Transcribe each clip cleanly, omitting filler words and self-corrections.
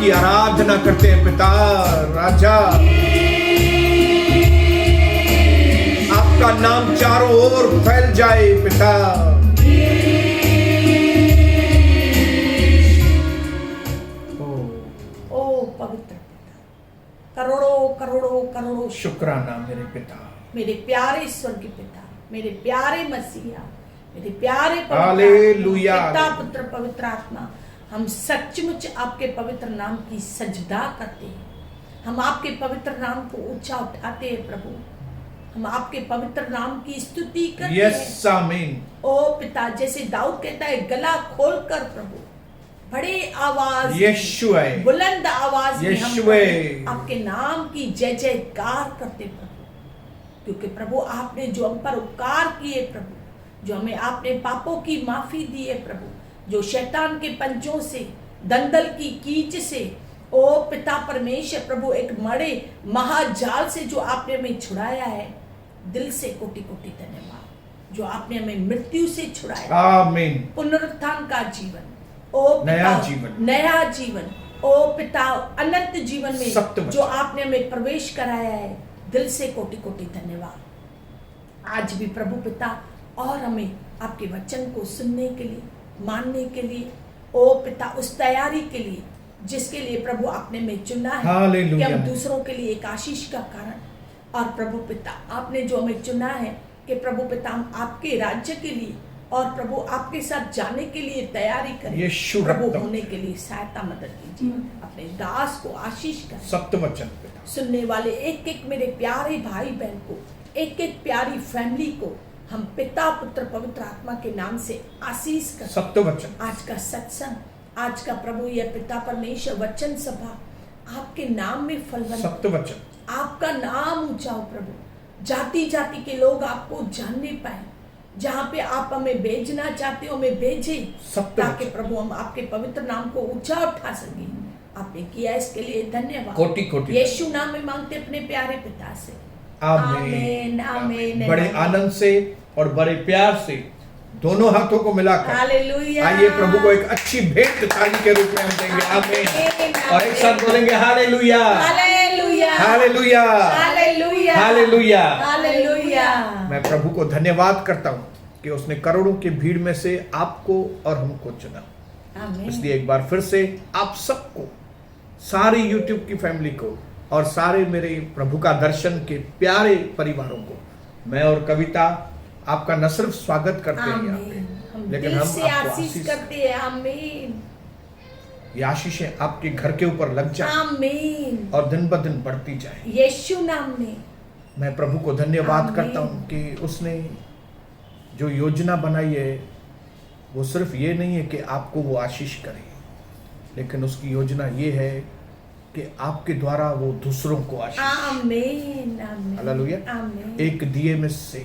आपकी आराधना करते हैं पिता। राजा, आपका नाम चारों ओर फैल जाए पिता। ओ पवित्र पिता, करोड़ों करोड़ों करोड़ों शुक्राना मेरे पिता, मेरे प्यारे स्वर्गीय पिता, मेरे प्यारे मसीहा, मेरे प्यारे हालेलुया। पिता, पुत्र, पवित्र आत्मा, हम सचमुच आपके पवित्र नाम की सजदा करते हैं। हम आपके पवित्र नाम को ऊंचा उठाते हैं प्रभु। हम आपके पवित्र नाम की स्तुति करते हैं। यस, आमीन। ओ पिता, जैसे दाऊद कहता है, गला खोलकर प्रभु बड़े आवाज, यीशु है, बुलंद आवाज में हम यीशु है। आपके नाम की जय जयकार करते प्रभु, क्योंकि प्रभु आपने जो हम पर उपकार किए प्रभु, जो हमें आपने पापों की माफी दी है प्रभु, जो शैतान के पंजों से, दंदल की कीच से, ओ पिता परमेश्वर प्रभु, एक बड़े महाजाल से जो आपने हमें छुड़ाया है, दिल से कोटि कोटि धन्यवाद। जो आपने हमें मृत्यु से छुड़ाया, आमीन, पुनरुत्थान का जीवन, ओ पिता, नया जीवन, नया जीवन, ओ पिता, अनंत जीवन में जो आपने हमें प्रवेश कराया है, दिल से कोटि कोटि धन्यवाद। आज भी प्रभु पिता, और हमें आपके वचन को सुनने के लिए, मानने के लिए, ओ पिता, उस तैयारी के लिए जिसके लिए प्रभु आपने हमें चुना है, कि हम दूसरों के लिए एक आशीष का कारण, और प्रभु पिता आपने जो हमें चुना है कि प्रभु पिता हम आपके राज्य के लिए और प्रभु आपके साथ जाने के लिए तैयारी करें। प्रभु होने के लिए सहायता मदद कीजिए, अपने दास को आशीष करें। सत्य वचन पिता, सुनने वाले एक एक मेरे प्यारे भाई बहन को, एक एक प्यारी फैमिली को हम पिता, पुत्र, पवित्र आत्मा के नाम से आशीष करें। सत्य वचन, आज का सत्संग, आज का प्रभु यह पिता परमेश्वर वचन सभा आपके नाम में फलवंत, सत्य वचन, आपका नाम ऊंचा हो प्रभु। जाति जाति के लोग आपको जानने पाए, जहाँ पे आप हमें भेजना चाहते हो हमें भेजे, ताकि प्रभु हम आपके पवित्र नाम को ऊंचा उठा सके। आपने किया इसके लिए धन्यवाद। कोटि कोटि यीशु नाम में मांगते अपने प्यारे पिता से, आमीन, आमीन। बड़े आनंद से और बड़े प्यार से दोनों हाथों को मिलाकर हालेलुया। आइए प्रभु को एक अच्छी भेंट ताली के रूप में हम देंगे। आमीन, और एक साथ बोलेंगे hallelujah, hallelujah, hallelujah, hallelujah, hallelujah, hallelujah. मैं प्रभु को धन्यवाद करता हूँ कि उसने करोड़ों की भीड़ में से आपको और हमको चुना। आमीन। इसलिए एक बार फिर से आप सबको, सारी YouTube की फैमिली को और सारे मेरे प्रभु का दर्शन के प्यारे परिवारों को मैं और कविता आपका न सिर्फ स्वागत करते हैं यहाँ पे, लेकिन हम आपको आशीष करते हैं। आमीन। ये आशीषें आपके घर के ऊपर लग जाए, आमीन, और दिन ब दिन बढ़ती जाए। यीशु नाम में मैं प्रभु को धन्यवाद करता हूँ कि उसने जो योजना बनाई है वो सिर्फ ये नहीं है कि आपको वो आशीष करे, लेकिन उसकी योजना ये है कि आपके द्वारा वो दूसरों को आशीष। आमीन, आमीन, हालेलुया। आमीन। एक दिए में से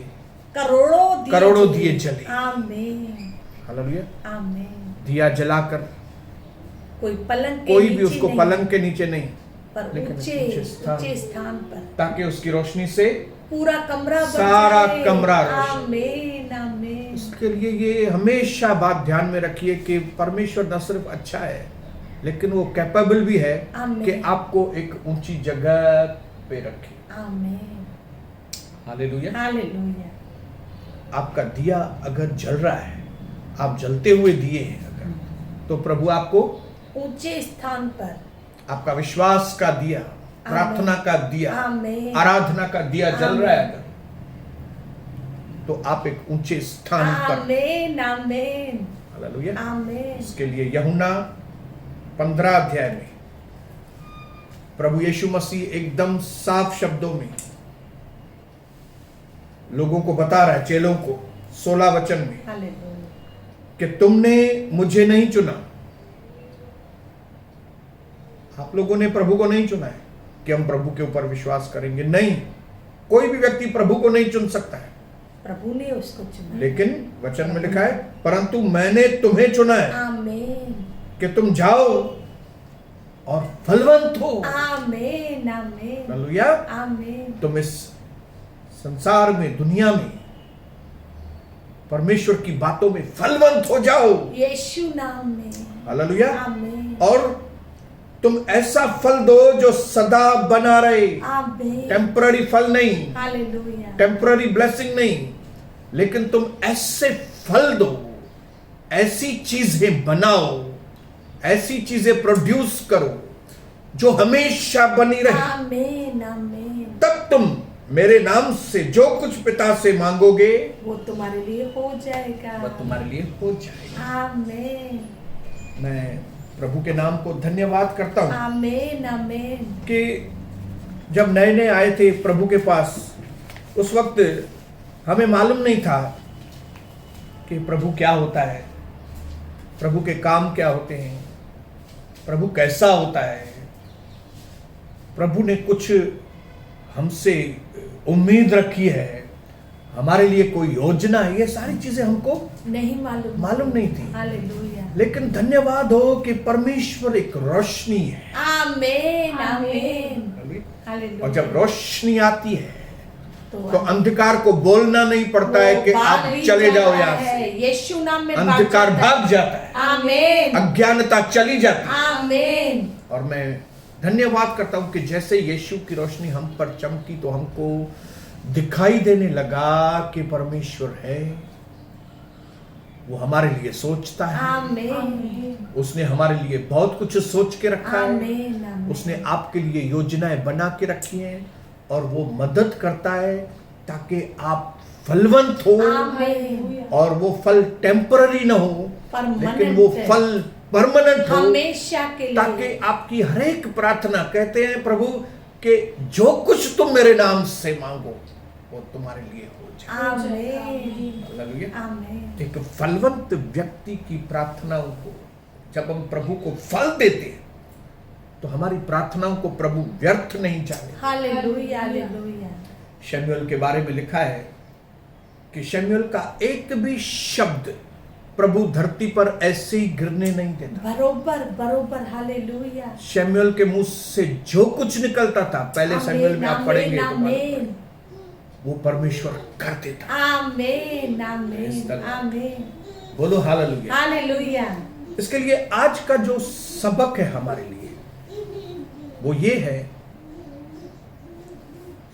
करोड़ों दिए जले। आमीन, हालेलुया। आमीन। दिया जलाकर कोई पलंग के कोई नीचे भी उसको नहीं, पलंग के नीचे नहीं, पर लेकिन ऊंचे स्थान पर, ताकि उसकी रोशनी से पूरा कमरा बन सारा जाए। कमरा रोशन। आमीन, आमीन। इसके लिए ये हमेशा बात ध्यान में रखिए कि परमेश्वर न सिर्फ अच्छा है, लेकिन वो कैपेबल भी है कि आपको एक ऊंची जगह पे रखे। आमीन, हालेलुया। हालेलुया। आपका दिया अगर जल रहा है, आप जलते हुए दिए हैं अगर, तो प्रभु आपको ऊंचे स्थान पर, आपका विश्वास का दिया, प्रार्थना का दिया, आराधना का दिया जल रहा है अगर, तो आप एक ऊंचे स्थान पर। आमीन, आमीन, हालेलुया। आमीन। इसके लिए यूहन्ना 15 अध्याय में प्रभु यीशु मसीह एकदम साफ शब्दों में लोगों को बता रहा है, चेलों को, 16 वचन में, हालेलुया। कि तुमने मुझे नहीं चुना। आप लोगों ने प्रभु को नहीं चुना है कि हम प्रभु के ऊपर विश्वास करेंगे। नहीं, कोई भी व्यक्ति प्रभु को नहीं चुन सकता है, प्रभु ने उसको चुना। लेकिन वचन में लिखा है, परंतु मैंने तुम्हें चुना है। आमीन। कि तुम जाओ और फलवंत हो। आमीन, आमीन, हालेलुया। आमीन। तुम इस संसार में, दुनिया में परमेश्वर की बातों में फलवंत हो जाओ, यीशु नाम में। हालेलुया। आमीन। और तुम ऐसा फल दो जो सदा बना रहे। आमीन। टेम्पररी फल नहीं, हालेलुया। टेम्पररी ब्लेसिंग नहीं, लेकिन तुम ऐसे फल दो, ऐसी चीजें बनाओ, ऐसी चीजें प्रोड्यूस करो जो हमेशा बनी रहे। आमीन आमीन। तब तुम मेरे नाम से जो कुछ पिता से मांगोगे वो तुम्हारे लिए हो जाएगा। वह तुम्हारे लिए हो जाएगा। आमीन मैं प्रभु के नाम को धन्यवाद करता हूं आमीन आमीन। कि जब नए नए आए थे प्रभु के पास, उस वक्त हमें मालूम नहीं था कि प्रभु क्या होता है, प्रभु के काम क्या होते हैं, प्रभु कैसा होता है। प्रभु ने कुछ हमसे उम्मीद रखी है, हमारे लिए कोई योजना है, ये सारी चीजें हमको नहीं मालूम नहीं थी। हालेलुया। लेकिन धन्यवाद हो कि परमेश्वर एक रोशनी है। आमीन आमीन। हालेलुया। और जब रोशनी आती है तो अंधकार को बोलना नहीं पड़ता है कि आप चले जाओ यहाँ से। यीशु नाम में अंधकार भाग जाता है, आमीन। अज्ञानता चली जाती है। आमीन। और मैं धन्यवाद करता हूं कि जैसे यीशु की रोशनी हम पर चमकी तो हमको दिखाई देने लगा कि परमेश्वर है, वो हमारे लिए सोचता है। आमीन। उसने हमारे लिए बहुत कुछ सोच के रखा है। आमीन आमीन। उसने आपके लिए योजनाएं बना के रखी हैं और वो मदद करता है ताकि आप फलवंत हो। आमीन। और वो फल टेम्पररी ना हो, लेकिन वो फल परमानेंट हो, हमेशा के लिए, ताकि आपकी हर एक प्रार्थना, कहते हैं प्रभु कि जो कुछ तुम मेरे नाम से मांगो वो तुम्हारे लिए हो जाए। आमीन हालेलुया। आमीन। एक फलवंत व्यक्ति की प्रार्थनाओं को जब हम प्रभु को फल देते हैं तो हमारी प्रार्थनाओं को प्रभु व्यर्थ नहीं जाने। Hallelujah hallelujah. शमूएल के बारे में लिखा है कि शमूएल का एक भी शब्द प्रभु धरती पर ऐसे ही गिरने नहीं देता। बरोबर बरोबर। हालेलुया। शमूएल के मुंह से जो कुछ निकलता था, पहले शमूएल में आप पढ़ेंगे तो आमीन। वो परमेश्वर कर देता। आमीन आमीन आमीन। बोलो हालेलुया। हालेलुया। इसके लिए आज का जो सबक है हमारे लिए वो ये है,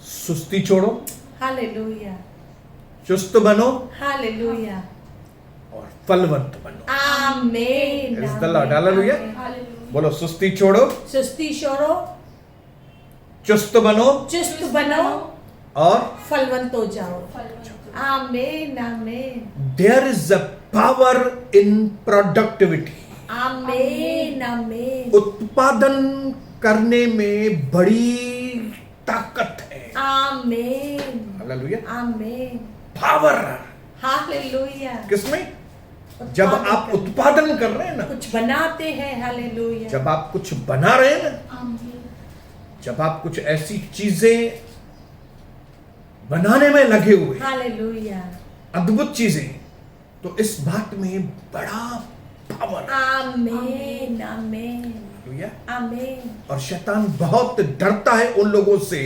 सुस्ती छोड़ो, हालेलुया। चुस्त बनो हालेलुया। और फलवंत बनो। आमीन Praise the Lord. Hallelujah. बोलो सुस्ती छोड़ो, सुस्ती छोड़ो, चुस्त बनो चुस्त बनो और फलवंत हो जाओ। आमीन आमीन। There is a power in productivity. आमीन आमीन। उत्पादन करने में बड़ी ताकत है। आमीन हालेलुया। आमीन। Power hallelujah. किसमें? जब आप उत्पादन कर रहे हैं ना, कुछ बनाते हैं। हालेलुया। जब आप कुछ बना रहे हैं ना, जब आप कुछ ऐसी चीजें बनाने में लगे हुए, हालेलुया, अद्भुत चीजें, तो इस बात में बड़ा पावर है। आमीन आमीन हालेलुया। आमीन। और शैतान बहुत डरता है उन लोगों से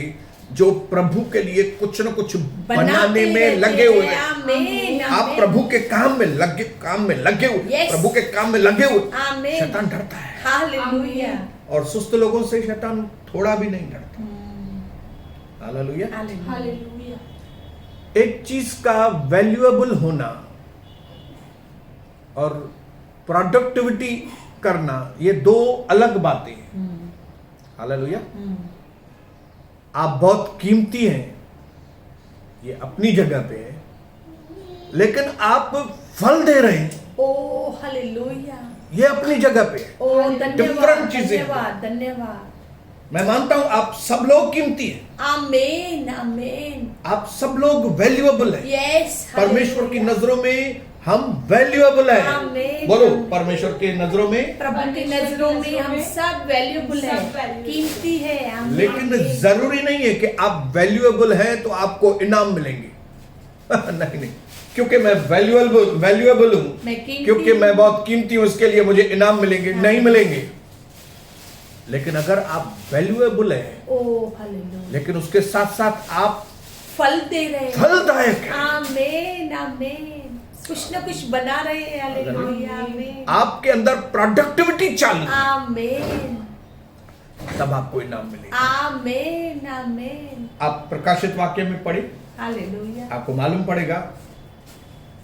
जो प्रभु के लिए कुछ न कुछ बनाने में लगे हुए हैं। आमीन। आप प्रभु के काम में लगे हुए, Yes. प्रभु के काम में लगे हुए, आमीन। शैतान डरता है। हालेलुया। और सुस्त लोगों से शैतान थोड़ा भी नहीं डरता। हालेलुया। हालेलुया। एक चीज का वैल्यूएबल होना और प्रोडक्टिविटी करना, ये दो अलग बातें हैं। हालेलुया। आप बहुत कीमती हैं, ये अपनी जगह पे है, लेकिन आप फल दे रहे हैं, ओ हालेलुया, ये अपनी जगह पे है। ओ धन्यवाद Different चीजें हैं। धन्यवाद धन्यवाद। मैं मानता हूं आप सब लोग कीमती हैं, आमीन आमीन। आप सब लोग वैल्यूएबल हैं। यस, परमेश्वर की नजरों में हम वैल्यूएबल हैं। आमीन। बोलो, परमेश्वर की नजरों में, प्रभु की नजरों में हम सब वैल्यूबल है, कीमती है। आमीन। लेकिन जरूरी नहीं है कि आप वैल्यूएबल हैं तो आपको इनाम मिलेंगे। नहीं नहीं, क्योंकि मैं वैल्यूएबल हूं, क्योंकि मैं बहुत कीमती हूं, इसके लिए मुझे इनाम मिलेंगे? नहीं मिलेंगे। लेकिन अगर आप वैल्यूएबल हैं, ओ हालेलुया, लेकिन उसके साथ साथ आप फल दे रहे हैं, फलदायक हैं, आमीन आमीन, कुछ ना कुछ बना रहे हैं। हालेलुया आमीन। आपके अंदर प्रोडक्टिविटी चालू है, आमीन तब आपको इनाम मिलेगा। आमेन आमेन। आप प्रकाशित वाक्य में पढ़े, हालेलुया। आपको मालूम पड़ेगा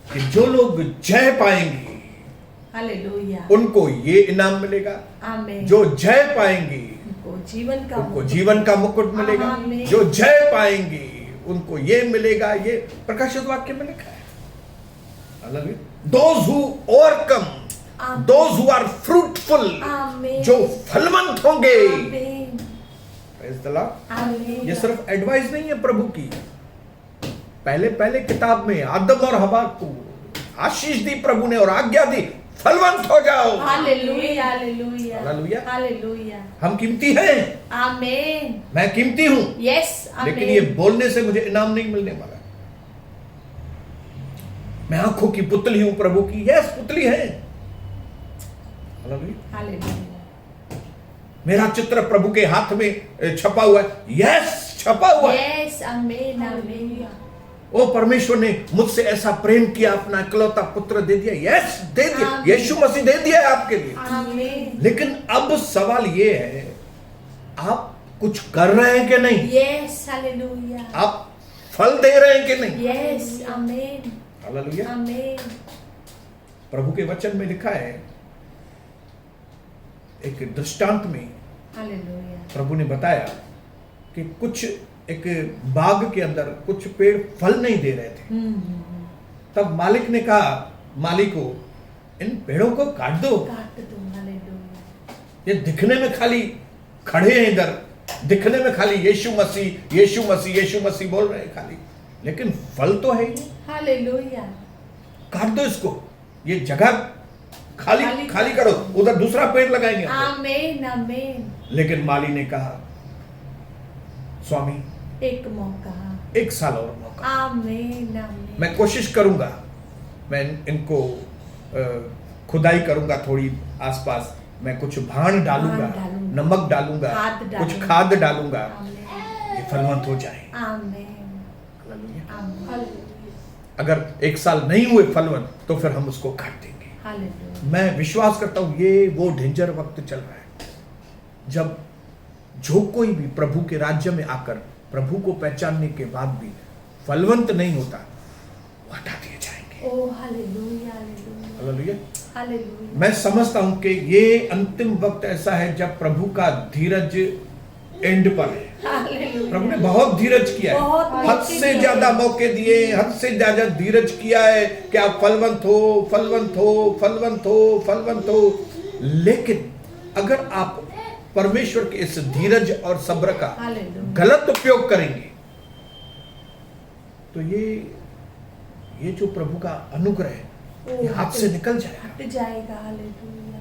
कि जो लोग जय पाएंगे हालेलुया। उनको ये इनाम मिलेगा, आमेन। जो जय पाएंगे उनको जीवन का उनको जीवन का मुकुट मिलेगा, आमीन। जो जय पाएंगे उनको ये मिलेगा। ये प्रकाशित वाक्य में लिखा है। हालेलुया। Those who overcome, आमीन। those who are fruitful, आमेन। जो फलवंत होंगे। आमेन Praise the Lord। आमेन। ये सिर्फ एडवाइस नहीं है प्रभु की। पहले किताब में आदम और हवा को आशीष दी प्रभु ने और आज्ञा दी, फलवंत हो जाओ। Hallelujah hallelujah hallelujah. हालेलुया। हम कीमती हैं, आमेन। मैं कीमती हूं, यस लेकिन ये बोलने से मुझे इनाम नहीं मिलने वाला। मैं आंखों की पुतली हूं प्रभु की। यस, पुतली है। हालेलुया। हालेलुया। मेरा चित्र प्रभु के हाथ में छपा हुआ है। यस, छपा हुआ है। यस आमेन आमेन। ओ परमेश्वर ने मुझसे ऐसा प्रेम किया, अपना इकलौता पुत्र दे दिया। यस, दे दिया। आमीन। यीशु मसीह दे दिया है आपके लिए। आमेन। लेकिन अब सवाल ये है, आप कुछ कर रहे हैं कि नहीं? Yes hallelujah. आप फल दे रहे हैं कि नहीं? यस आमेन हालेलुया। आमेन। प्रभु के वचन में लिखा है, एक दृष्टांत में हालेलुया। प्रभु ने बताया कि कुछ एक बाग के अंदर कुछ पेड़ फल नहीं दे रहे थे। तब मालिक ने कहा माली को, इन पेड़ों को काट दो। काट दो। हालेलुया। ये दिखने में खाली खड़े हैं, इधर दिखने में खाली यीशु मसीह यीशु मसीह यीशु मसीह बोल रहे हैं खाली, लेकिन फल तो है ही नहीं। हालेलुया। काट दो इसको, ये जगह खाली करो, उधर दूसरा पेड़ लगाएंगे हम लोग। आमेन आमेन। लेकिन माली ने कहा, स्वामी एक मौका। 1 साल और मौका। आमेन आमेन। मैं कोशिश करूंगा, मैं इनको खुदाई करूंगा थोड़ी आसपास, मैं कुछ भाण डालूंगा, डालूंगा, नमक डालूंगा, खाद कुछ डालूंगा। खाद डालूंगा, आमेन ये फलवंत हो जाए। आमेन हालेलुया। आमेन। अगर 1 साल नहीं हुए फलवंत तो फिर हम उसको काट देंगे। हालेलुया। मैं विश्वास करता हूं ये वो डेंजर वक्त चल रहा है जब जो कोई भी प्रभु के राज्य में आकर प्रभु को पहचानने के बाद भी फलवंत नहीं होता, वो हटा दिए जाएंगे। ओ हालेलुया हालेलुया हालेलुया। हालेलुया। मैं समझता हूं कि ये अंतिम वक्त ऐसा है जब प्रभु का धीरज एंड पर है। हालेलुया। प्रभु ने बहुत धीरज किया बहुत है, हद मौके से दिए। ज्यादा मौके दिए, हद से ज्यादा धीरज किया है कि आप फलवंत हो फलवंत हो फलवंत हो फलवंत हो। लेकिन अगर आप परमेश्वर के इस धीरज और सब्र का हालेलुया। गलत उपयोग करेंगे तो ये जो प्रभु का अनुग्रह है ये हाथ से निकल जाएगा। हट जाएगा। Hallelujah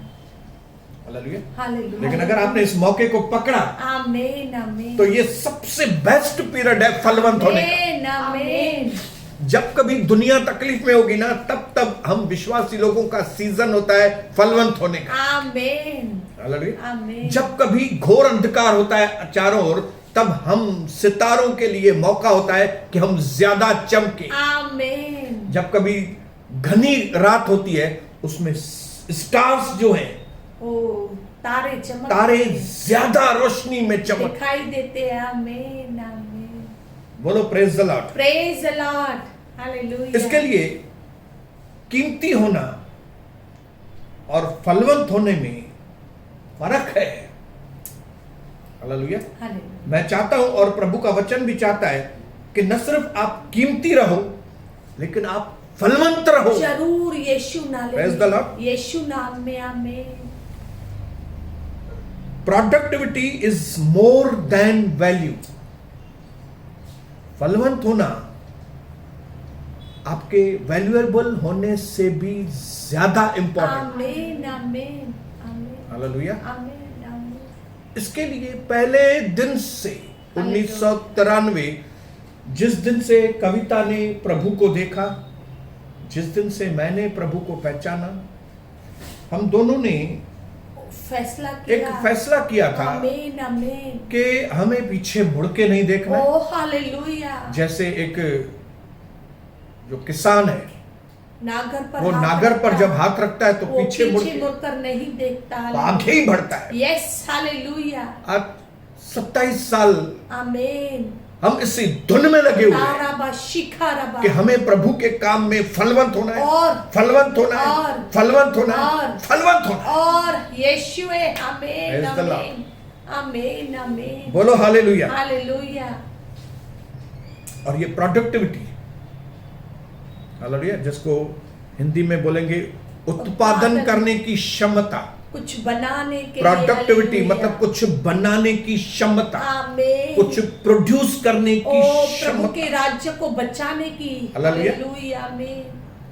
hallelujah. हालेलुया। लेकिन अगर आपने इस मौके को पकड़ा आमेन आमेन। तो ये सबसे बेस्ट पीरियड है फलवंत होने का। आमेन आमेन। जब कभी दुनिया तकलीफ में होगी ना, तब हम विश्वासी लोगों का सीजन होता है फलवंत होने का। आमेन हालेलुया। आमेन। जब कभी घोर अंधकार होता है चारों ओर, तब हम सितारों के लिए मौका होता है कि हम ज्यादा चमके। आमेन। जब कभी घनी रात होती है, उसमें स्टार्स जो हैं, ओ तारे चमक तारे ज्यादा रोशनी में चमक। दिखाई देते हैं। आमेन आमेन। बोलो praise the Lord. Praise the Lord. Hallelujah. इसके लिए कीमती होना और फलवंत होने में फर्क है। हालेलुया। हालेलुया। मैं चाहता हूं और प्रभु का वचन भी चाहता है कि न सिर्फ आप कीमती रहो, लेकिन आप फलवंत रहो। जरूर यीशु नाम Praise the Lord. में। यीशु नाम में। आमेन। Productivity is more than value. फलवंत होना आपके वैल्यूएबल होने से भी ज्यादा इंपॉर्टेंट। आमेन आमेन आमेन हालेलुया। आमेन आमेन। इसके लिए पहले दिन से 1993 जिस दिन से कविता ने प्रभु को देखा, जिस दिन से मैंने प्रभु को पहचाना, हम दोनों ने फैसला एक किया। फैसला किया था आमेन आमेन। कि हमें पीछे मुड़ के नहीं देखना। ओ हालेलुया। जैसे एक जो किसान है, नागर पर वो हाथ नागर पर रखता, जब हाथ रखता है तो वो पीछे मुड़ के मुड़कर नहीं देखता। आगे ही बढ़ता है। Yes hallelujah. आज 27 साल आमीन। हम इसी धुन में लगे हुए हैं ताराबा शिखाराबा कि हमें प्रभु के काम में फलवंत होना है, और फलवंत होना है, और फलवंत होना है, और फलवंत होना है। और यीशुए आमीन Praise the Lord. आमीन आमीन आमीन। बोलो हालेलुया। हालेलुया। और ये प्रोडक्टिविटी, हालेलुया, जिसको हिंदी में बोलेंगे उत्पादन करने की क्षमता, कुछ बनाने के लिए, प्रोडक्टिविटी हालेलुया। मतलब कुछ बनाने की क्षमता, आमीन। कुछ प्रोड्यूस करने की ओ प्रभु के क्षमता। राज्य को बचाने की, हालेलुया। हालेलुया आमीन।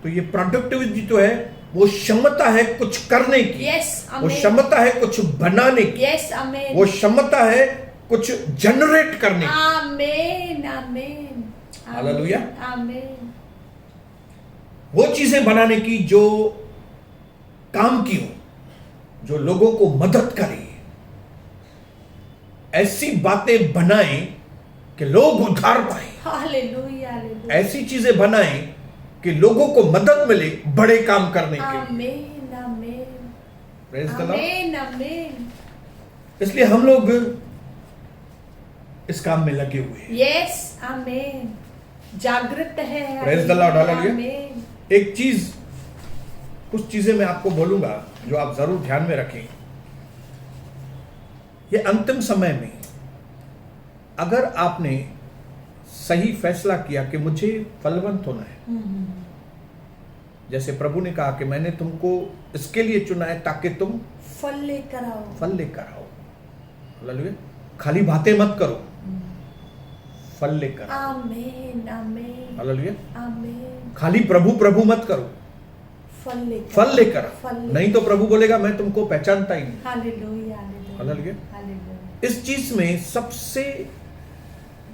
तो ये प्रोडक्टिविटी जो है वो क्षमता है कुछ करने की, यस वो आमीन। क्षमता है कुछ बनाने की, यस आमीन। वो क्षमता है कुछ जनरेट करने की। आमीन आमीन। हालेलुया। आमीन। वो चीजें बनाने की जो काम की हो, जो लोगों को मदद करे, ऐसी बातें बनाएं कि लोग उद्धार पाए, हालेलुया हालेलुया। ऐसी चीजें बनाएं कि लोगों को मदद मिले बड़े काम करने के। आमीन आमीन। Praise the Lord. आमीन आमीन। इसलिए हम लोग इस काम में लगे हुए हैं। यस आमीन। जागृत है। Praise the Lord. Hallelujah. आमीन। एक चीज, कुछ चीजें मैं आपको बोलूंगा जो आप जरूर ध्यान में रखें। ये अंतिम समय में अगर आपने सही फैसला किया कि मुझे फलवंत होना है, जैसे प्रभु ने कहा कि मैंने तुमको इसके लिए चुना है ताकि तुम फल लेकर आओ। फल लेकर आओ। हालेलुया। खाली बातें मत करो, फल लेकर आओ। आमीन आमीन। हालेलुया। आमीन। खाली प्रभु प्रभु मत करो, फल लेकर फल लेकर आओ। फल नहीं तो प्रभु बोलेगा मैं तुमको पहचानता ही नहीं। Hallelujah hallelujah. हालेलुया। हालेलुया। इस चीज में सबसे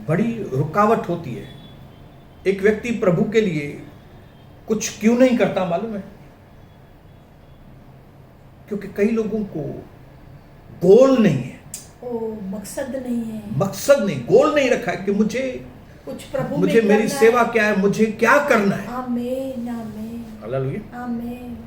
बड़ी रुकावट होती है। एक व्यक्ति प्रभु के लिए कुछ क्यों नहीं करता मालूम है? क्योंकि कई लोगों को गोल नहीं है, ओ मकसद नहीं है, मकसद नहीं, गोल नहीं रखा है कि मुझे कुछ प्रभु में मेरी करना सेवा है। क्या है, मुझे क्या करना है। आमीन आमीन। हालेलुया। आमीन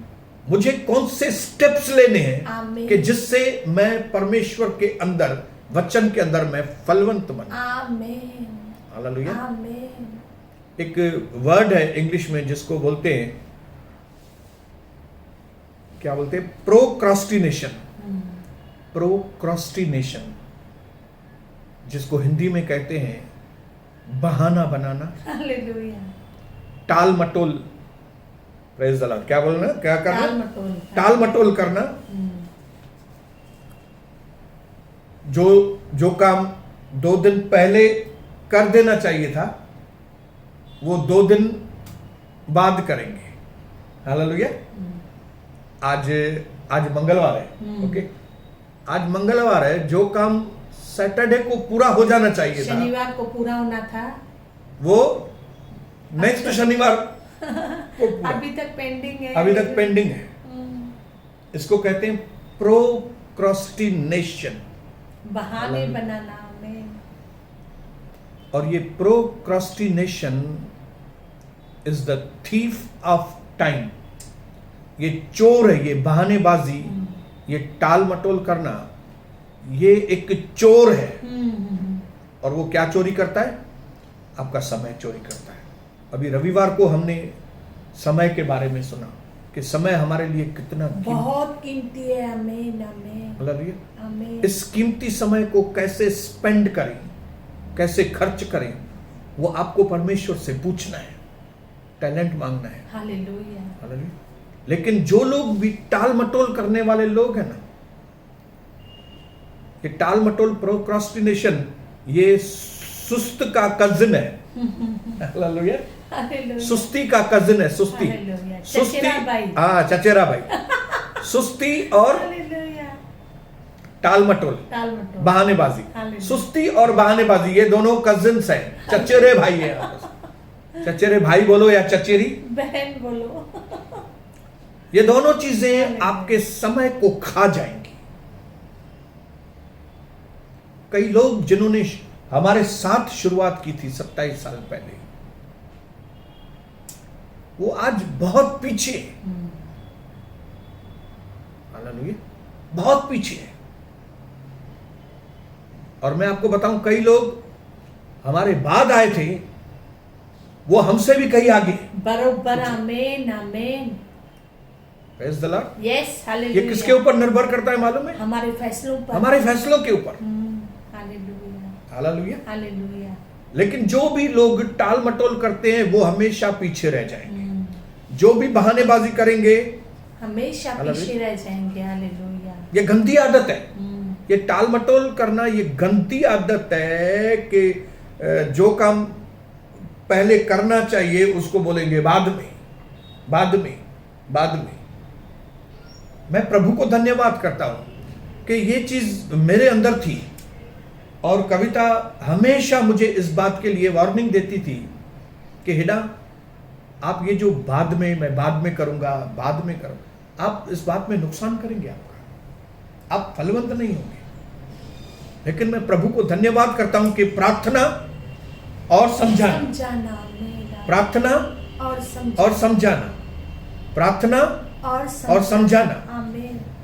मुझे कौन से स्टेप्स लेने हैं आमीन। कि जिससे मैं परमेश्वर के अंदर, वचन के अंदर मैं फलवंत बनूं। आमीन हालेलुया। आमीन। एक वर्ड है इंग्लिश में जिसको बोलते हैं, क्या बोलते हैं, प्रोक्रास्टिनेशन। प्रोक्रास्टिनेशन, जिसको हिंदी में कहते हैं बहाना बनाना, हालेलुया। टाल मटोल। Praise the Lord. क्या बोलना, क्या करना? टाल मटोल। टाल मटोल करना। जो काम 2 दिन पहले कर देना चाहिए था वो 2 दिन बाद करेंगे। हालेलुया। आज मंगलवार है, ओके, आज मंगलवार है, जो काम सैटरडे को पूरा हो जाना चाहिए था, शनिवार को पूरा होना था, वो नेक्स्ट शनिवार को पूरा। अभी तक पेंडिंग है। अभी तक पेंडिंग है। इसको कहते हैं प्रोक्रास्टिनेशन, बहाने बनाना में। और ये procrastination is the thief of time. ये चोर है, ये बहानेबाजी, ये टाल मटोल करना, ये एक चोर है। और वो क्या चोरी करता है? आपका समय चोरी करता है। अभी रविवार को हमने समय के बारे में सुना कि समय हमारे लिए कितना बहुत कीमती है। आमीन आमीन। हालेलुया। आमीन। इस कीमती समय को कैसे स्पेंड करें, कैसे खर्च करें, वो आपको परमेश्वर से पूछना है, टैलेंट मांगना है। हालेलुया। हालेलुया। लेकिन जो लोग भी टाल मटोल करने वाले लोग हैं ना, ये टाल मटोल, प्रोक्रास्टिनेशन, ये सुस्त का कजिन है। हालेलुया। हालेलुया। सुस्ती का कजिन है। सुस्ती, हालेलुया। सुस्ती, चचेरा भाई। हाँ, चचेरा भाई। सुस्ती और हालेलुया। टाल मटोल, टाल मटोल, बहानेबाजी। हालेलुया। सुस्ती और बहानेबाजी, ये दोनों कजिन्स हैं, चचेरे भाई हैं आपस में। चचेरे भाई बोलो या चचेरी, बहन बोलो। ये दोनों चीजें आपके समय को खा जाएंगी। कई लोग जिन्होंने हमारे साथ शुरुआत की थी 27 साल पहले, वो आज बहुत पीछे है। हालेलुया। बहुत पीछे है। और मैं आपको बताऊं, कई लोग हमारे बाद आए थे, वो हमसे भी कहीं आगे। बरोबर, आमेन आमेन। Praise the Lord. यस, ये हालेलुया। किसके ऊपर निर्भर करता है मालूम है? हमारे फैसलों पर, हमारे फैसलों के ऊपर। Hallelujah hallelujah. हालेलुया। लेकिन जो भी लोग टाल मटोल करते हैं वो हमेशा पीछे रह जाएंगे। जो भी बहानेबाजी करेंगे हमेशा पीछे रह जाएंगे। हालेलुया। ये गंदी आदत है। ये टाल मटोल करना ये गंदी आदत है कि जो काम पहले करना चाहिए उसको बोलेंगे बाद में, बाद में, बाद में। मैं प्रभु को धन्यवाद करता हूं कि ये चीज मेरे अंदर थी और कविता हमेशा मुझे इस बात के लिए वार्निंग देती थी कि हिडा, आप ये जो बाद में, मैं बाद में करूंगा, बाद में करूंगा, आप इस बात में नुकसान करेंगे आपका, आप फलवंत नहीं होंगे। लेकिन मैं प्रभु को धन्यवाद करता हूं कि प्रार्थना और समझाना, प्रार्थना और समझाना, प्रार्थना और समझाना,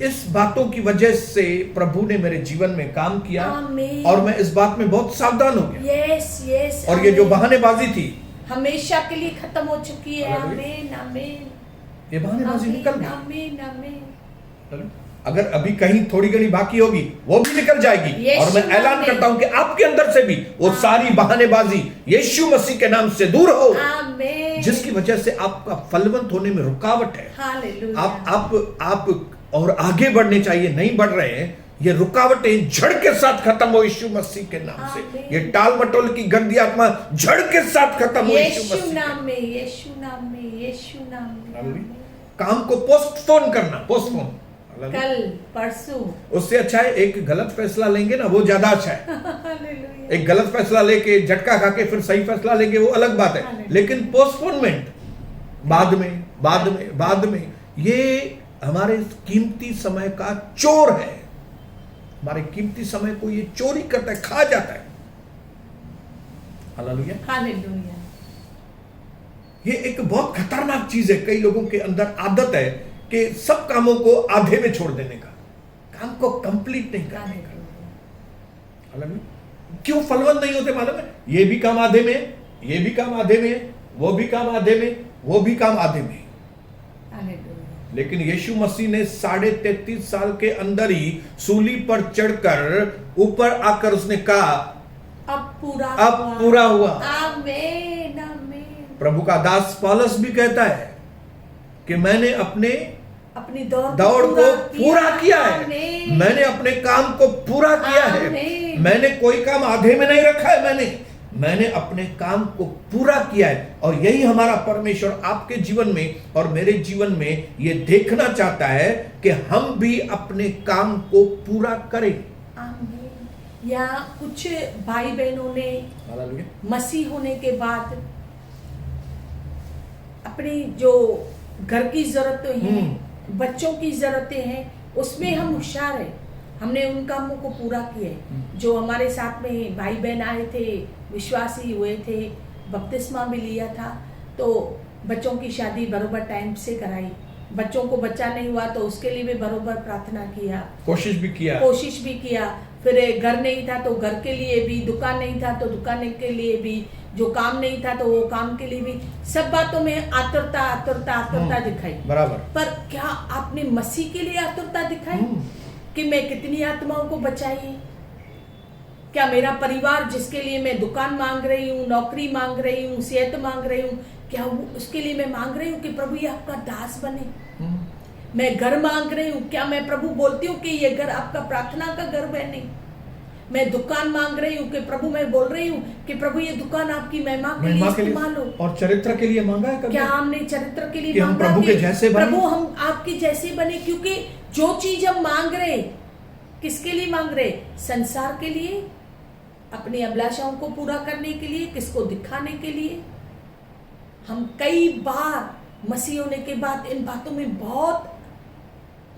इस बातों की वजह से प्रभु ने मेरे जीवन में काम किया और मैं इस बात में बहुत सावधान हो गया। Yes yes. और ये जो बहानेबाजी थी हमेशा के लिए खत्म हो चुकी है। आमीन आमीन। ये बहानेबाजी निकल गई। आमीन आमीन। अगर अभी कहीं थोड़ी घनी बाकी होगी वो भी निकल जाएगी। और मैं ऐलान करता हूं कि आपके अंदर से भी वो सारी बहानेबाजी यीशु मसीह के नाम से दूर हो, जिसकी वजह से आपका फलवंत होने में रुकावट है। आप और आगे बढ़ने चाहिए, नहीं बढ़ रहे हैं। ये रुकावटें झड़ के साथ खत्म हो यीशु मसीह के नाम से। ये टाल मटोल की गंदी आत्मा झड़ के साथ खत्म हो यीशु नाम में, यीशु नाम में, यीशु नाम में। काम को पोस्टपोन करना, पोस्टपोन, कल परसों, उससे अच्छा है एक गलत फैसला लेंगे ना, वो ज्यादा अच्छा है। एक गलत फैसला लेके झटका खा के फिर सही फैसला लेंगे, वो अलग बात है। लेकिन पोस्टपोनमेंट, बाद में, बाद में, बाद में, ये हमारे कीमती समय का चोर है। हमारे कीमती समय को ये चोरी करता है, खा जाता है। Hallelujah hallelujah. ये एक बहुत खतरनाक चीज है। कई लोगों के अंदर आदत है कि सब कामों को आधे में छोड़ देने का, काम को कंप्लीट नहीं करने का। क्यों फलवंत नहीं होते मालूम है? ये भी काम आधे में, ये भी काम आधे में, वो भी काम आधे में, वो भी काम आधे में। लेकिन यीशु मसीह ने 33.5 साल के अंदर ही सूली पर चढ़कर ऊपर आकर उसने कहा अब पूरा हुआ। आमीन आमीन। प्रभु का दास पौलुस भी कहता है कि मैंने अपनी दौड़ को पूरा किया है, मैंने अपने काम को पूरा किया है, मैंने कोई काम आधे में नहीं रखा है, मैंने अपने काम को पूरा किया है। और यही हमारा परमेश्वर आपके जीवन में और मेरे जीवन में ये देखना चाहता है कि हम भी अपने काम को पूरा करें। या कुछ भाई बहनों ने मसीह होने के बाद अपनी जो घर की जरूरतें हैं, बच्चों की जरूरतें हैं, उसमें हम होशियार हैं, हमने उन कामों को पूरा किए। जो हमारे साथ में भाई बहन आए थे, विश्वासी हुए थे, बपतिस्मा भी लिया था, तो बच्चों की शादी बरोबर टाइम से कराई। बच्चों को बच्चा नहीं हुआ तो उसके लिए भी बरोबर प्रार्थना किया, कोशिश भी किया। फिर घर नहीं था तो घर के लिए भी, दुकान नहीं था तो दुकान के लिए भी, जो काम नहीं था तो वो काम के लिए भी। सब बातों में आतुरता दिखाई। बराबर। पर क्या आपने मसीह के लिए आतुरता दिखाई कि मैं कितनी आत्माओं को बचाई? क्या मेरा परिवार जिसके लिए मैं दुकान मांग रही हूँ, नौकरी मांग रही हूँ, सेहत मांग रही हूँ, क्या उसके लिए मैं मांग रही हूँ कि प्रभु ये आपका दास बने? मैं घर मांग रही हूँ, क्या मैं प्रभु बोलती हूँ कि ये घर आपका प्रार्थना का घर बने? मैं दुकान मांग रही हूँ कि प्रभु, मैं बोल रही हूँ कि प्रभु ये दुकान आपकी महिमा के लिए इस्तेमाल हो। और चरित्र के लिए मांगा है कभी? क्या हमने चरित्र के लिए कि मांगा प्रभु के जैसे बने? प्रभु हम आपके जैसे बने। क्योंकि जो चीज हम मांग रहे, किसके लिए मांग रहे? संसार के लिए, अपनी अभिलाषाओं को पूरा करने के लिए, किसको दिखाने के लिए? हम कई बार मसीह होने के बाद इन बातों में बहुत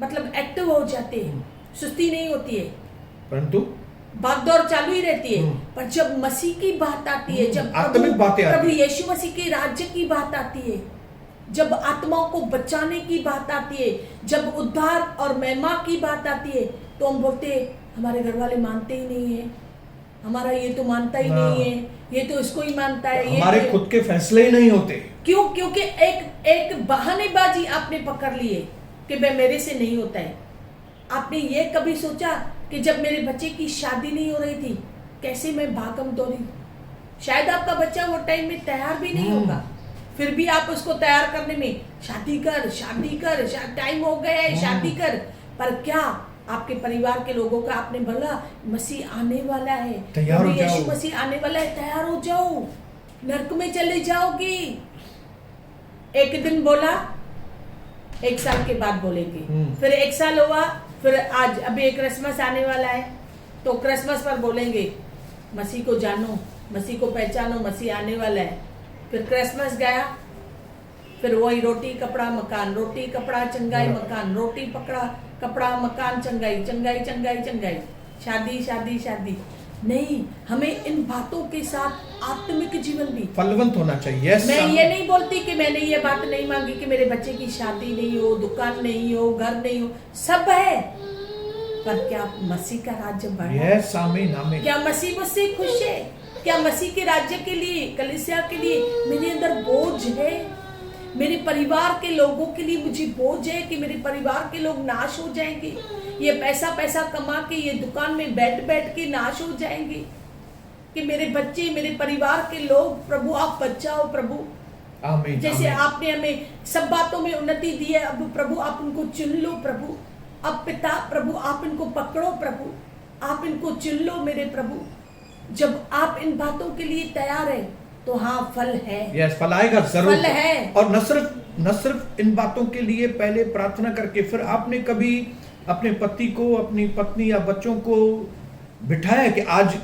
एक्टिव हो जाते हैं, सुस्ती नहीं होती है, परंतु भागदौड़ चालू ही रहती है। पर जब मसीह की बात आती है, जब प्रभु यीशु मसीह के राज्य की बात आती है, जब आत्माओं को बचाने की बात आती है, जब उद्धार और महिमा की बात आती है, तो हम बोलते हैं हमारे घर वाले मानते ही नहीं है, हमारा ये तो मानता ही हाँ। नहीं है, ये तो इसको ही मानता है, ये हमारे तो- खुद के फैसले ही नहीं होते। क्यों? क्योंकि एक बहानेबाजी आपने पकड़ ली है कि मैं मेरे से नहीं होता है। आपने ये कभी सोचा कि जब मेरे बच्चे की शादी नहीं हो रही थी कैसे मैं भागम दौड़ी? शायद आपका बच्चा वो टाइम में तैयार भी नहीं होगा, फिर भी आप उसको तैयार करने में शादी कर, टाइम हो गया है, शादी कर। पर क्या आपके परिवार के लोगों का आपने बोला मसीह आने वाला है, तैयार हो यीशु जाओ। मसीह आने वाला है, तैयार हो जाओ, नरक में चले जाओगी। एक दिन बोला, 1 साल के बाद बोलेंगे, फिर 1 साल हुआ, फिर आज अभी एक क्रिसमस आने वाला है तो क्रिसमस पर बोलेंगे मसीह को जानो, मसीह को पहचानो, मसीह आने वाला है। फिर क्रिसमस गया, फिर वही रोटी कपड़ा मकान, रोटी कपड़ा चंगाई मकान, रोटी पकड़ा कपड़ा मकान चंगाई, शादी। नहीं, हमें इन बातों के साथ आत्मिक जीवन भी फलवंत होना चाहिए। मैं ये नहीं बोलती कि मैंने ये बात नहीं मांगी कि मेरे बच्चे की शादी नहीं हो, दुकान नहीं हो, घर नहीं हो, सब है, पर क्या मसीह का राज्य बढ़ा? यस, आमीन आमीन। क्या मसीह मुझसे खुश है? क्या मसीह के राज्य के लिए, कलीसिया के लिए मेरे अंदर बोझ है? मेरे परिवार के लोगों के लिए मुझे बोझ है कि मेरे परिवार के लोग नाश हो जाएंगे, ये पैसा कमा के ये दुकान में बैठ के नाश हो जाएंगे, कि मेरे बच्चे, मेरे परिवार के लोग, प्रभु आप बचाओ प्रभु। आमीन। जैसे आमीन। आपने हमें सब बातों में उन्नति दी है, अब प्रभु आप उनको चुन लो प्रभु। अब पिता प्रभु आप इनको पकड़ो प्रभु, आप इनको चुन लो मेरे प्रभु। जब आप इन बातों के लिए तैयार है तो हाँ फल है। यस, फल आएगा जरूर। फल है। और न सिर्फ इन बातों के लिए पहले प्रार्थना करके, फिर आपने कभी अपने पति को, अपनी पत्नी या बच्चों को बिठाया कि आज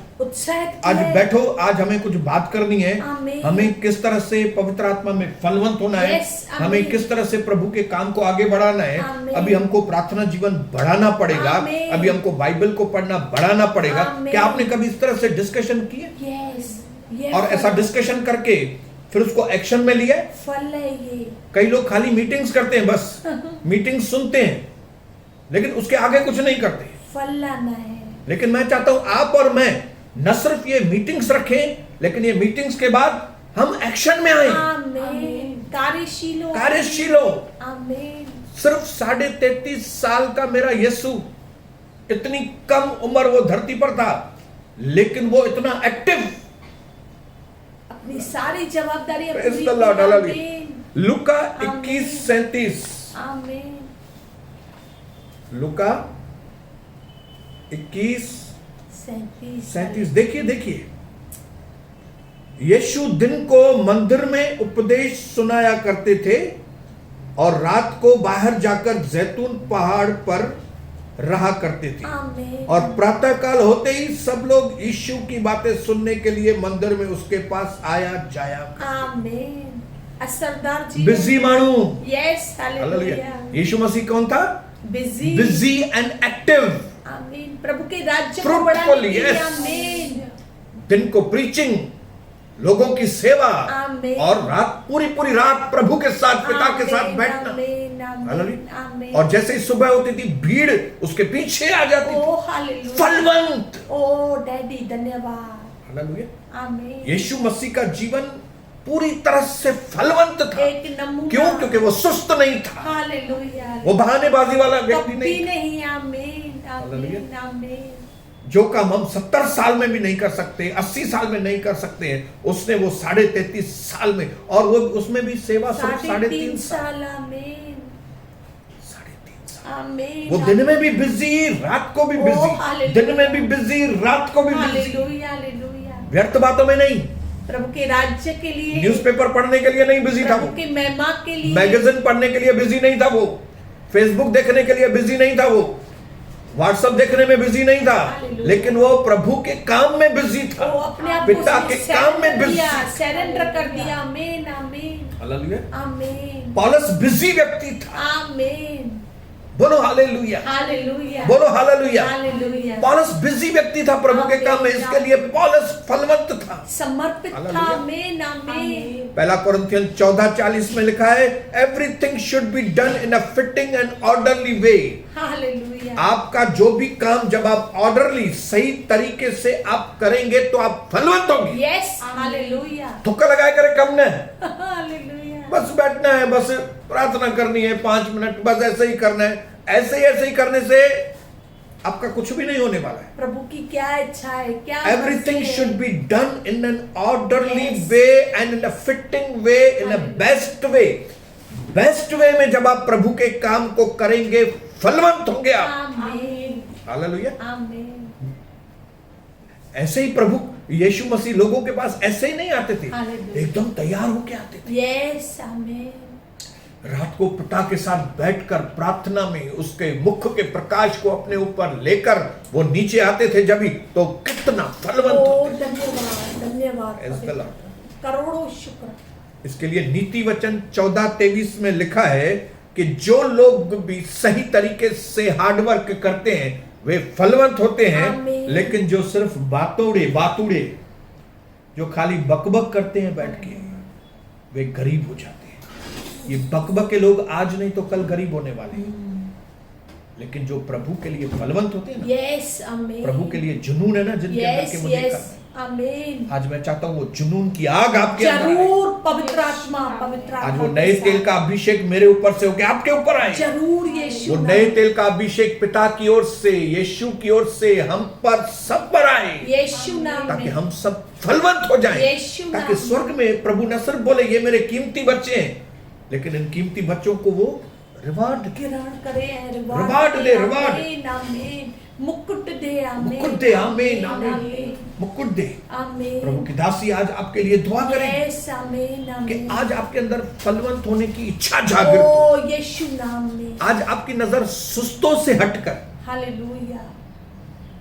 बैठो, आज हमें कुछ बात करनी है, हमें किस तरह से पवित्र आत्मा में फलवंत होना है, हमें किस तरह से प्रभु के काम को आगे बढ़ाना है। अभी हमको प्रार्थना जीवन बढ़ाना पड़ेगा, अभी हमको बाइबल को पढ़ना बढ़ाना पड़ेगा। क्या आपने कभी इस तरह से डिस्कशन किए? और ऐसा डिस्कशन करके फिर उसको एक्शन में लिया? फल है ये। कई लोग खाली मीटिंग्स करते हैं, बस मीटिंग सुनते हैं, लेकिन उसके आगे कुछ नहीं करते। फल लाना है। लेकिन मैं चाहता हूं आप और मैं न सिर्फ ये मीटिंग्स रखें, लेकिन ये मीटिंग्स के बाद हम एक्शन में आए। आमीन। कार्यशील हो। आमीन। सिर्फ 33.5 साल का मेरा यीशु, इतनी कम उम्र वो धरती पर था, लेकिन वो इतना एक्टिव, अपनी सारी जवाबदारी लूका 21:37। आमीन। लूका 21:37। देखिए यीशु दिन को मंदिर में उपदेश सुनाया करते थे और रात को बाहर जाकर जैतून पहाड़ पर रहा करते थे। और प्रातः काल होते ही सब लोग यीशु की बातें सुनने के लिए मंदिर में उसके पास आया जाया। आमीन। असरदार जी, बिजी मानू। यस, हालेलुया। यीशु मसीह कौन था? Busy and active. आमीन। प्रभु के राज्य को बढ़ाने के लिए। आमीन। दिन को प्रीचिंग, लोगों की सेवा, आमीन। और रात पूरी रात प्रभु के साथ, पिता के साथ बैठना। आमीन। और जैसे ही सुबह होती थी भीड़ उसके पीछे आ जाती थी। फलवंत। ओ डैडी धन्यवाद। हालेलुया। आमीन। यीशु मसीह का जीवन पूरी तरह से फलवंत था। एक नमूना। क्यों? क्योंकि वो सुस्त नहीं था, हालेलुया। वो बहानेबाजी वाला व्यक्ति नहीं था। आमीन। आमीन। आमीन। जो काम हम 70 साल में भी नहीं कर सकते, 80 साल में नहीं कर सकते हैं, उसने वो 33.5 साल में, और वो उसमें भी सेवा सिर्फ 3.5 साल। आमीन। 3.5 साल। आमीन। वो दिन में भी बिजी, रात को भी बिजी, दिन में भी बिजी, रात को भी बिजी। हालेलुया। हालेलुया। व्यर्थ बातों में नहीं, प्रभु के राज्य के लिए, न्यूज़पेपर पढ़ने के लिए नहीं बिजी था वो, प्रभु के महिमा के लिए, मैगजीन पढ़ने के लिए बिजी नहीं था वो, फेसबुक देखने के लिए बिजी नहीं था वो, व्हाट्सएप देखने में बिजी नहीं था, लेकिन वो प्रभु के काम में बिजी था, पिता के काम में बिजी, सरेंडर कर दिया। आमीन। आमीन। हालेलुया। आमीन। पौलुस बिजी व्यक्ति था। आमीन। बोलो हालेलुया। हालेलुया। बोलो हालेलुया। हालेलुया। पौलुस बिजी व्यक्ति था प्रभु के काम में, इसके लिए पौलुस फलवंत था, समर्पित था। आमीन। आमीन। पहला कोरिन्थियन 14:40 में लिखा है, everything should be done in a fitting and orderly way. Hallelujah. आपका जो भी काम जब आप ऑर्डरली सही तरीके से आप करेंगे तो आप फलवंत होंगे। यस, हालेलुया, तुक्का लगाए करे कम न, हालेलुया। बस बैठना है, बस प्रार्थना करनी है 5 मिनट, बस ऐसे ही करना है। ऐसे ही करने से आपका कुछ भी नहीं होने वाला है। प्रभु की क्या इच्छा है, क्या Everything मर्जी है। should be done in an orderly Yes. way and in a fitting way, in a best way. Best way में जब आप प्रभु के काम को करेंगे फलवंत होंगे आप। आमीन, हालेलुया। आमीन। ऐसे ही प्रभु यीशु मसीह लोगों के पास ऐसे ही नहीं आते थे, हालेलुया। एकदम तैयार होके आते थे। यस, आमीन। रात को पिता के साथ बैठकर प्रार्थना में उसके मुख के प्रकाश को अपने ऊपर लेकर वो नीचे आते थे, जब भी तो कितना फलवंत ओ होते थे। धन्यवाद, धन्यवाद, Praise the Lord. करोड़ों शुक्र। इसके लिए नीति वचन 14:23 में लिखा है कि जो लोग भी सही तरीके से हार्डवर्क करते हैं वे फलवंत होते हैं, आमीन। लेकिन जो सिर्फ बातूड़े जो खाली बकबक करते हैं बैठ के, वे गरीब हो जाते हैं। ये बकबक के लोग आज नहीं तो कल गरीब होने वाले हैं, लेकिन जो प्रभु के लिए फलवंत होते हैं ना, यस, आमीन। प्रभु के लिए जुनून है ना जिनके अंदर यस, के मुझे यस, करना है। आमीन। आज मैं चाहता हूं वो जुनून की आग आपके अंदर आए। जरूर पवित्र आत्मा, पवित्र आत्मा आज वो के नए साथ। तेल का अभिषेक मेरे ऊपर से होकर आपके ऊपर आए। जरूर यीशु वो नाम। नए तेल का अभिषेक पिता की ओर से, यीशु की ओर से हम पर सब पर आए, यीशु नाम ताकि में। हम सब फलवंत हो जाएं, यीशु नाम ताकि में। स्वर्ग में प्रभु न सिर्फ बोले ये मेरे कीमती बच्चे हैं, लेकिन इन कीमती बच्चों को वो रिवार्ड ग्रहण करे, रिवार्ड दे, रिवार्ड। आमीन, आमीन। मुकुट दे, आमीन, मुकुट दे, आमीन, आमीन, आमीन, मुकुट दे। आमीन। प्रभु की दासी आज आपके लिए दुआ करें यस, आमीन, कि आमीन। आज आपके अंदर फलवंत होने की इच्छा जागृत हो। ओ यीशु नाम में। आज आपकी नजर सुस्तों से हटकर हालेलुया।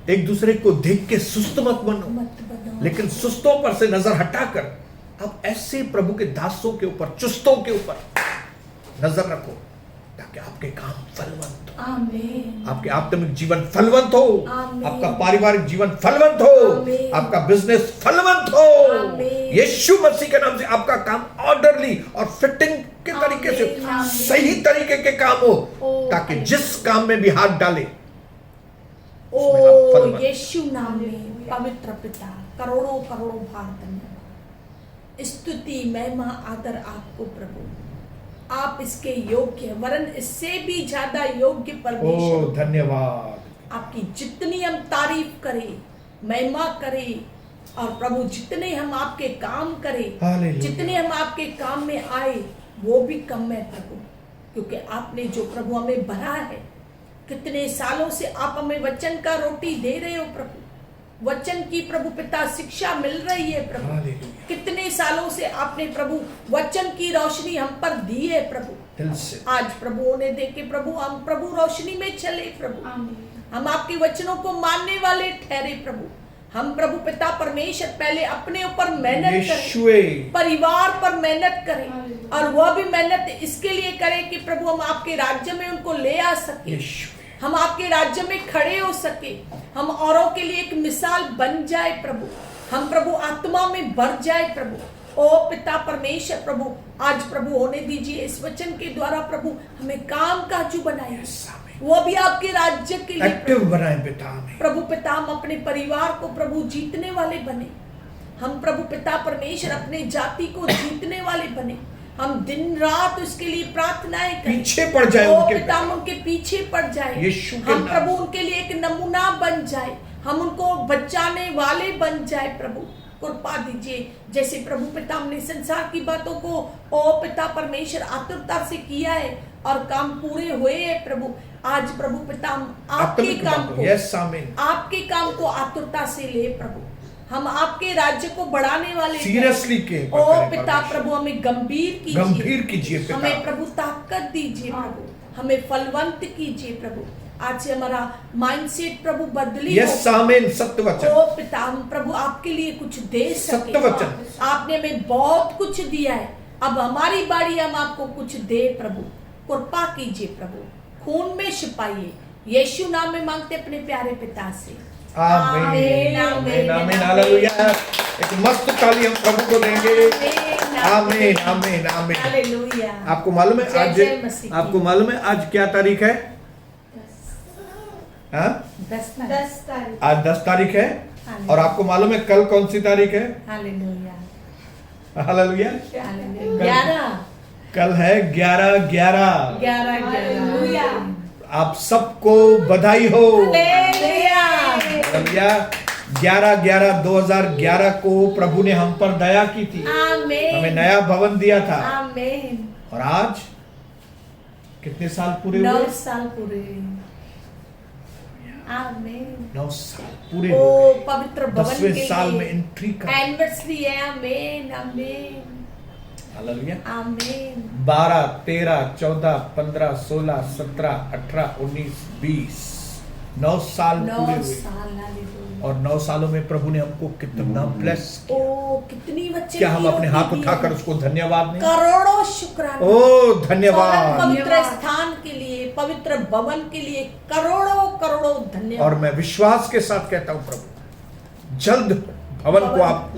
एक दूसरे को देख के सुस्त मत बनो, मत बनो। लेकिन सुस्तों पर से नजर हटाकर अब ऐसे प्रभु के दासों के ऊपर, चुस्तों के ऊपर नजर रखो, ताकि आपके काम फलवंत हो, आमीन। आपके आत्मिक जीवन फलवंत हो, आमीन। आपका पारिवारिक जीवन फलवंत हो, आमीन। आपका बिजनेस फलवंत हो। आमीन। यीशु मसीह के नाम से आपका काम ऑर्डरली और फिटिंग के तरीके से, आमीन, आमीन। सही तरीके के काम हो, ओ, ताकि जिस काम में भी हाथ डाले ओ उसमें आप फलवंत। यीशु नाम में। पवित्र पिता, करोड़ों करोड़ों बार धन्यवाद, स्तुति, महिमा, आदर आपको प्रभु। आप इसके योग्य, वरन इससे भी ज्यादा योग्य परमेश्वर। ओ धन्यवाद। आपकी जितनी हम तारीफ करें, महिमा करें, और प्रभु जितने हम आपके काम करें, हालेलुया। जितने हम आपके काम में आए, वो भी कम है प्रभु, क्योंकि आपने जो प्रभु हमें भरा है, कितने सालों से आप हमें वचन का रोटी दे रहे हो प्रभु, वचन की प्रभु पिता शिक्षा मिल रही है प्रभु। हालेलुया। कितने सालों से आपने प्रभु वचन की रोशनी हम पर दी है प्रभु। दिल से आज प्रभु ने देखे प्रभु, हम प्रभु रोशनी में चले प्रभु, हम आपके वचनों को मानने वाले ठहरे प्रभु। हम प्रभु पिता परमेश्वर पहले अपने ऊपर मेहनत करें, यीशुए। परिवार पर मेहनत करें, और वह भी मेहनत इसके लिए करें कि प्रभु हम आपके राज्य में उनको ले आ सके, यीशुए। हम आपके राज्य में खड़े हो सके, हम औरों के लिए एक मिसाल बन जाए प्रभु, हम प्रभु आत्मा में भर जाए प्रभु। ओ पिता परमेश्वर प्रभु, आज प्रभु होने दीजिए इस वचन के द्वारा प्रभु हमें काम काजू बनाए, वो भी आपके राज्य के लिए एक्टिव प्रभु। बनाए पिता में। प्रभु पिता हम अपने परिवार को प्रभु जीतने वाले बने, हम प्रभु पिता परमेश्वर अपने जाति को जीतने वाले बने, हम दिन रात उसके लिए प्रार्थनाएं करें, पीछे पड़ जाए ओ उनके पिता हम उनके पीछे पड़ जाए, यीशु के हम नाम प्रभु उनके लिए एक नमूना बन जाए, हम उनको बचाने वाले बन जाए प्रभु। कृपा दीजिए, जैसे प्रभु पिता हमने संसार की बातों को ओ पिता परमेश्वर आतुरता से किया है और काम पूरे हुए हैं प्रभु, आज प्रभु पिता हम आपके काम को, यस आमीन, आपके काम को आतुरता से ले प्रभु, हम आपके राज्य को बढ़ाने वाले सीरियसली के ओ पिता प्रभु हमें गंभीर कीजिए पिता। हमें प्रभु ताकत दीजिए प्रभु, हमें फलवंत कीजिए प्रभु। आज से हमारा माइंडसेट प्रभु बदली यस आमीन। सत्य वचन। ओ पिता हम प्रभु आपके लिए कुछ दे सके, सत्य वचन। आपने हमें बहुत कुछ दिया है, अब हमारी बारी हम आपको कुछ दे प्रभु। कृपा कीजिए प्रभु, खून में छिपाइए, यीशु नाम में मांगते अपने प्यारे पिता से, आमीन आमीन आमीन। हालेलुया। एक मस्त ताली हम प्रभु को देंगे। आमीन आमीन आमीन। हालेलुया। आपको मालूम है आज, जय जय मसीह की। आपको मालूम है आज क्या तारीख है? हाँ 10 तारीख। आज 10 तारीख है हालेलुया। और आपको मालूम है कल कौन सी तारीख है? हालेलुया। हालेलुया। हालेलुया। 11 कल है 11/11। 11 आप सबको बधाई हो। हालेलुया। हालेलुया। 11/11/2011 को प्रभु ने हम पर दया की थी, आमीन। हमें नया भवन दिया था आमीन। और आज कितने साल पूरे 9 हुए? साल पूरे। आमीन। 9 साल पूरे ओ हो गए। पवित्र भवन 10वें के साल लिए में एंट्री कर। एनिवर्सरी है। आमीन। आमीन। हालेलुया। आमीन। 12, 13, 14, 15, 16, 17, 18, 19, 20 9 साल 9 पूरे हुए साल। हालेलुया। और 9 सालों में प्रभु ने हमको कितना ब्लेस। ओ कितनी बच्चे क्या हम की अपने हाथ होती उठाकर है। उसको धन्यवाद नहीं? करोड़ों शुक्राना। ओ धन्यवाद। पवित्र स्थान के लिए, पवित्र भवन के लिए करोड़ों करोड़ों धन्यवाद। और मैं विश्वास के साथ कहता हूं प्रभु जल्द भवन को आप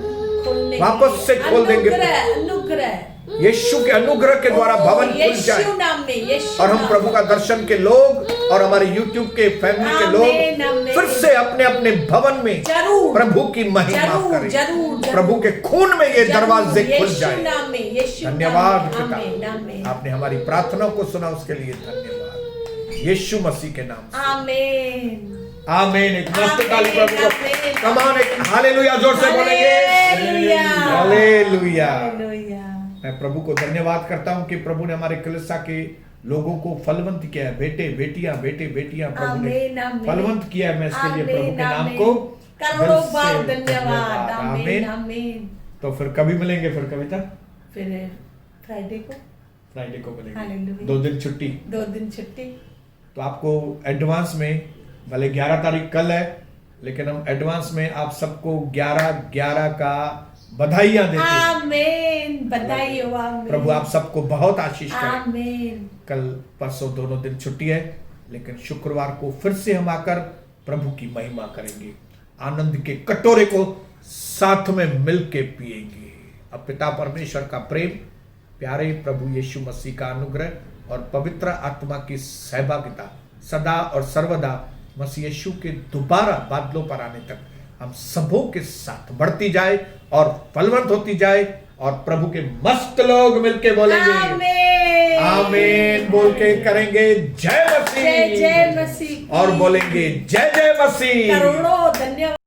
खोलने के वापस से लिए। खोल देंगे। अनुग्रह यीशु के अनुग्रह के द्वारा भवन खुल जाए यीशु नाम में, यीशु और हम नाम प्रभु का दर्शन के लोग और हमारे YouTube के फैमिली के आमीन, लोग आमीन। फिर से अपने अपने भवन में जरूर प्रभु की महिमा जरूर, करें। जरूर, जरूर। प्रभु के खून में ये जरूर, दरवाजे खुल यीशु जाए। नाम में, यीशु नाम धन्यवाद में। पिता, आमीन, आमीन। आपने हमारी प्रार्थना को सुना उसके लिए धन्यवाद यीशु मसीह के नाम से। आमीन। आमीन। एक मस्त आमीन, ताली प्रभु को। आमीन। कम ऑन, एक हालेलुया जोर से बोलेंगे। हालेलुया। हालेलुया। हालेलुया। मैं प्रभु को धन्यवाद करता हूं कि प्रभु ने हमारे कलीसिया के लोगों को फलवंत किया है। बेटे बेटियां प्रभु ने आमीन, आमीन। फलवंत किया है। मैं इसके लिए प्रभु के नाम आमीन। को करोड़ों दिल से बार धन्यवाद। आमीन, आमीन। आमीन। तो फिर कभी मिलेंगे फिर कविता? फिर फ्राइडे को, फ्राइडे को मिलेंगे। हालेलुया। 2 दिन छुट्टी। 2 दिन छुट्टी। तो आपको एडवांस में, भले 11 तारीख कल है लेकिन हम एडवांस में आप सबको 11/11 का बधाइयां देते हैं। आमीन। बधाई हो। आमीन। प्रभु आप सबको बहुत आशीष करे। आमीन। कल परसों दोनों दिन छुट्टी है लेकिन शुक्रवार को फिर से हम आकर प्रभु की महिमा करेंगे। आनंद के कटोरे को साथ में मिलके पिएंगे। अब पिता परमेश्वर का प्रेम, प्यारे प्रभु यीशु मसीह का अनुग्रह और पवित्र आत्मा की सहभागिता सदा और सर्वदा मसीह यीशु के दोबारा बादलों पर आने तक हम सबों के साथ बढ़ती जाए और फलवंत होती जाए और प्रभु के मस्त लोग मिलके बोलेंगे आमीन। आमीन बोल के करेंगे जय मसीह। जय जय मसीह। और बोलेंगे जय जय मसीह। करोड़ों धन्यवाद।